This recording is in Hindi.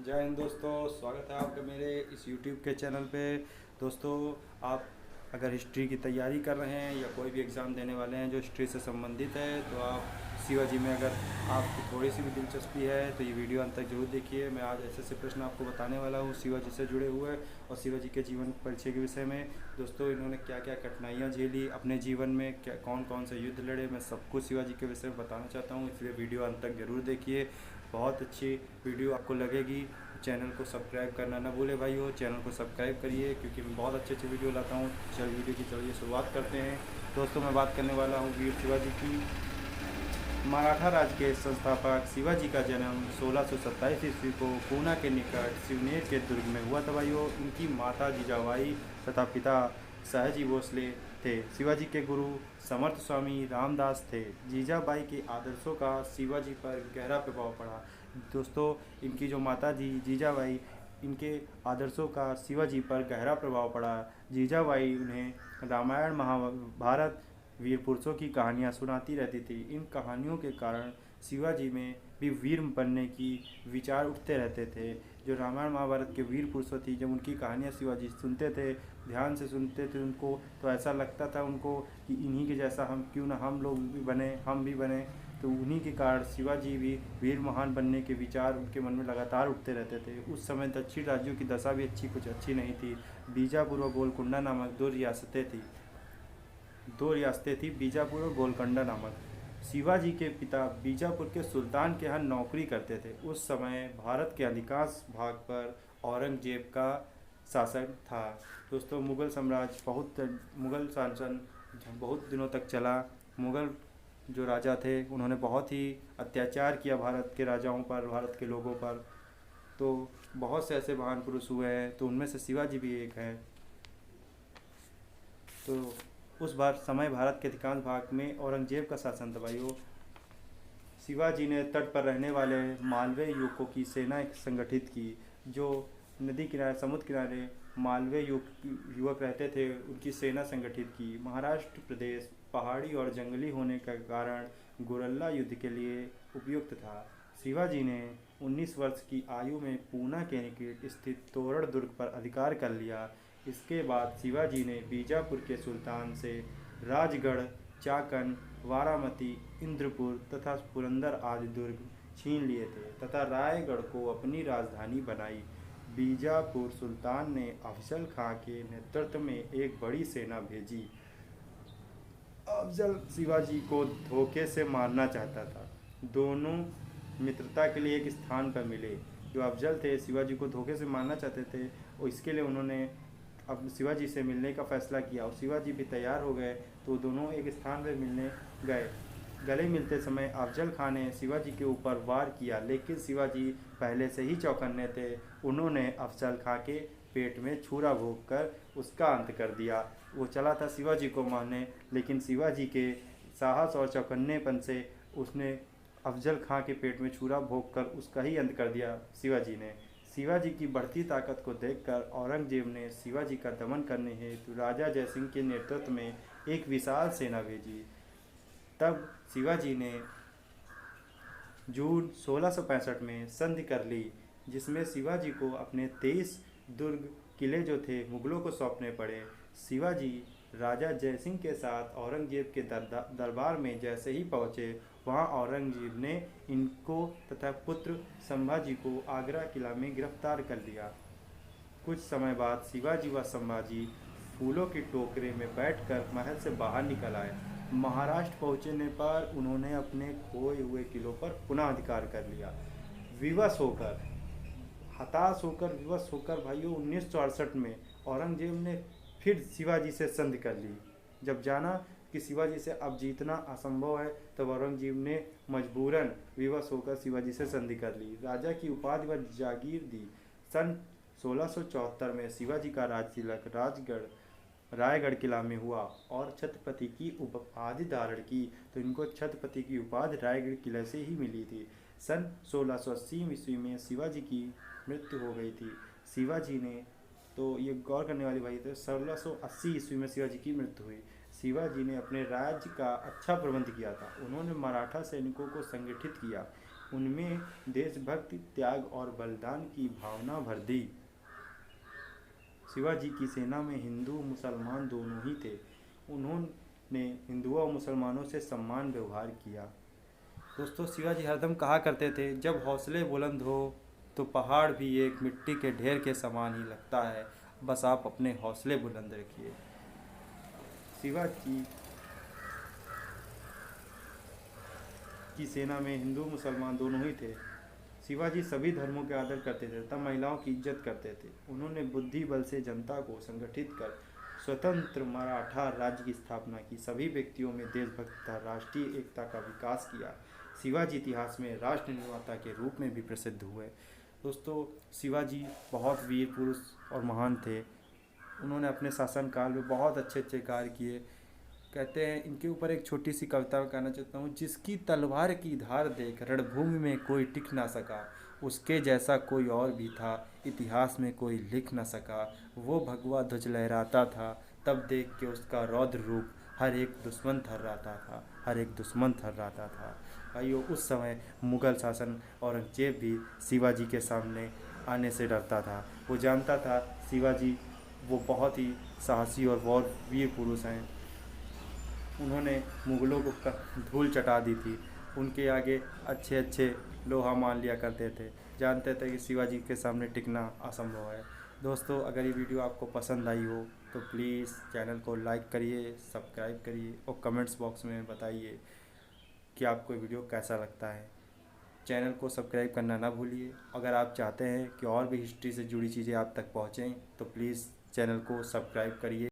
जय हिंद दोस्तों, स्वागत है आपका मेरे इस YouTube के चैनल पे। दोस्तों, आप अगर हिस्ट्री की तैयारी कर रहे हैं या कोई भी एग्ज़ाम देने वाले हैं जो हिस्ट्री से संबंधित है, तो आप शिवाजी में अगर आपकी थोड़ी सी भी दिलचस्पी है तो ये वीडियो अंत तक जरूर देखिए। मैं आज ऐसे ऐसे प्रश्न आपको बताने वाला हूँ शिवाजी से जुड़े हुए और शिवाजी के जीवन परिचय के विषय में। दोस्तों, इन्होंने क्या क्या कठिनाइयाँ झेली अपने जीवन में, क्या कौन कौन से युद्ध लड़े, मैं सब कुछ शिवाजी के विषय में बताना चाहता हूँ, इसलिए वीडियो अंत तक जरूर देखिए। बहुत अच्छी वीडियो आपको लगेगी। चैनल को सब्सक्राइब करना ना भूले भाइयों, चैनल को सब्सक्राइब करिए क्योंकि मैं बहुत अच्छे अच्छे वीडियो लाता हूँ। चल वीडियो की चलिए शुरुआत करते हैं। दोस्तों, मैं बात करने वाला हूँ वीर शिवाजी की। मराठा राज्य के संस्थापक शिवाजी का जन्म 1627 ईस्वी को पूना के निकट सिवनेर के दुर्ग में हुआ था भाइयों। इनकी माता जीजाबाई तथा पिता सयाजी भोसले थे। शिवाजी के गुरु समर्थ स्वामी रामदास थे। जीजाबाई के आदर्शों का शिवाजी पर गहरा प्रभाव पड़ा। दोस्तों, इनकी जो माता जी जीजाबाई, इनके आदर्शों का शिवाजी पर गहरा प्रभाव पड़ा। जीजाबाई उन्हें रामायण महाभारत वीर पुरुषों की कहानियाँ सुनाती रहती थी। इन कहानियों के कारण शिवाजी में भी वीर बनने की विचार उठते रहते थे। जो रामायण महाभारत के वीर पुरुषों थी, जब उनकी कहानियाँ शिवाजी सुनते थे, ध्यान से सुनते थे उनको, तो ऐसा लगता था उनको कि इन्हीं के जैसा हम क्यों ना हम लोग भी बने, हम भी बने। तो उन्हीं के कारण शिवाजी भी वीर महान बनने के विचार उनके मन में लगातार उठते रहते थे। उस समय दक्षिण राज्यों की दशा भी कुछ अच्छी नहीं थी। बीजापुर व गोलकुंडा नामक दो रियासतें थी, बीजापुर और गोलकुंडा नामक। शिवाजी के पिता बीजापुर के सुल्तान के यहाँ नौकरी करते थे। उस समय भारत के अधिकांश भाग पर औरंगजेब का शासन था। दोस्तों, मुग़ल शासन बहुत दिनों तक चला। मुग़ल जो राजा थे उन्होंने बहुत ही अत्याचार किया भारत के राजाओं पर, भारत के लोगों पर। तो बहुत से ऐसे महान पुरुष हुए हैं, तो उनमें से शिवाजी भी एक हैं। तो उस बार समय भारत के अधिकांश भाग में औरंगजेब का शासन था भाइयों। शिवाजी ने तट पर रहने वाले मालवे युवकों की सेना संगठित की। जो नदी किनारे, समुद्र किनारे मालवे युवक रहते थे, उनकी सेना संगठित की। महाराष्ट्र प्रदेश पहाड़ी और जंगली होने के कारण गुरिल्ला युद्ध के लिए उपयुक्त था। शिवाजी ने 19 वर्ष की आयु में पूना के निकट स्थित तोरण दुर्ग पर अधिकार कर लिया। इसके बाद शिवाजी ने बीजापुर के सुल्तान से राजगढ़, चाकन, वारामती, इंद्रपुर तथा पुरंदर आदि दुर्ग छीन लिए थे तथा रायगढ़ को अपनी राजधानी बनाई। बीजापुर सुल्तान ने अफजल खां के नेतृत्व में एक बड़ी सेना भेजी। अफजल शिवाजी को धोखे से मारना चाहता था। दोनों मित्रता के लिए एक स्थान पर मिले। जो अफजल थे, शिवाजी को धोखे से मारना चाहते थे और इसके लिए उन्होंने अब शिवाजी से मिलने का फैसला किया और शिवाजी भी तैयार हो गए। तो दोनों एक स्थान पर मिलने गए। गले मिलते समय अफजल खान ने शिवाजी के ऊपर वार किया, लेकिन शिवाजी पहले से ही चौकन्ने थे। उन्होंने अफजल खां के पेट में छुरा भोंक कर उसका अंत कर दिया। वो चला था शिवाजी को मारने, लेकिन शिवाजी के साहस और चौकन्नेपन से उसने अफजल खां के पेट में छुरा भोंक कर उसका ही अंत कर दिया शिवाजी ने। शिवाजी की बढ़ती ताकत को देखकर औरंगजेब ने शिवाजी का दमन करने हेतु राजा जयसिंह के नेतृत्व में एक विशाल सेना भेजी। तब शिवाजी ने जून 1665 में संधि कर ली, जिसमें शिवाजी को अपने 23 दुर्ग किले जो थे मुगलों को सौंपने पड़े। शिवाजी राजा जयसिंह के साथ औरंगजेब के दरबार में जैसे ही पहुँचे, वहाँ औरंगजेब ने इनको तथा पुत्र संभाजी को आगरा किला में गिरफ्तार कर लिया। कुछ समय बाद शिवाजी व संभाजी फूलों की टोकरे में बैठकर महल से बाहर निकल आए। महाराष्ट्र पहुंचने पर उन्होंने अपने खोए हुए किलों पर पुनः अधिकार कर लिया। विवश होकर भाइयों 1968 में औरंगजेब ने फिर शिवाजी से संधि कर ली। जब जाना कि शिवाजी से अब जीतना असंभव है, तब औरंगजेब ने मजबूरन विवश होकर शिवाजी से संधि कर ली। राजा की उपाधि व जागीर दी। सन 1674 में शिवाजी का राजतिलक रायगढ़ किला में हुआ और छत्रपति की उपाधि धारण की। तो इनको छत्रपति की उपाधि रायगढ़ किले से ही मिली थी। सन 1680 ईस्वी में शिवाजी की मृत्यु हो गई थी। शिवाजी ने, तो ये गौर करने वाली बात है, 1680 ईस्वी में शिवाजी की मृत्यु हुई। शिवाजी ने अपने राज्य का अच्छा प्रबंध किया था। उन्होंने मराठा सैनिकों को संगठित किया। उनमें देशभक्ति, त्याग और बलिदान की भावना भर दी। शिवाजी की सेना में हिंदू मुसलमान दोनों ही थे। उन्होंने हिंदुओं और मुसलमानों से सम्मान व्यवहार किया। दोस्तों, शिवाजी हरदम कहा करते थे, जब हौसले बुलंद हो तो पहाड़ भी एक मिट्टी के ढेर के समान ही लगता है, बस आप अपने हौसले बुलंद रखिए। शिवाजी की सेना में हिंदू मुसलमान दोनों ही थे। शिवाजी सभी धर्मों के आदर करते थे तथा महिलाओं की इज्जत करते थे। उन्होंने बुद्धि बल से जनता को संगठित कर स्वतंत्र मराठा राज्य की स्थापना की। सभी व्यक्तियों में देशभक्ति तथा राष्ट्रीय एकता का विकास किया। शिवाजी इतिहास में राष्ट्र निर्माता के रूप में भी प्रसिद्ध हुए। दोस्तों, शिवाजी बहुत वीर पुरुष और महान थे। उन्होंने अपने शासनकाल में बहुत अच्छे अच्छे कार्य किए। कहते हैं, इनके ऊपर एक छोटी सी कविता कहना चाहता हूँ। जिसकी तलवार की धार देख रणभूमि में कोई टिक ना सका, उसके जैसा कोई और भी था, इतिहास में कोई लिख ना सका। वो भगवा ध्वज लहराता था, तब देख के उसका रौद्र रूप हर एक दुश्मन थर्राता था, हर एक दुश्मन थर्राता था। भाइयों, उस समय मुग़ल शासन औरंगजेब भी शिवाजी के सामने आने से डरता था। वो जानता था शिवाजी वो बहुत ही साहसी और बहुत वीर पुरुष हैं। उन्होंने मुग़लों को धूल चटा दी थी। उनके आगे अच्छे अच्छे लोहा मान लिया करते थे। जानते थे कि शिवाजी के सामने टिकना असंभव है। दोस्तों, अगर ये वीडियो आपको पसंद आई हो तो प्लीज़ चैनल को लाइक करिए, सब्सक्राइब करिए और कमेंट्स बॉक्स में बताइए कि आपको वीडियो कैसा लगता है। चैनल को सब्सक्राइब करना ना भूलिए। अगर आप चाहते हैं कि और भी हिस्ट्री से जुड़ी चीज़ें आप तक पहुँचें तो प्लीज़ चैनल को सब्सक्राइब करिए।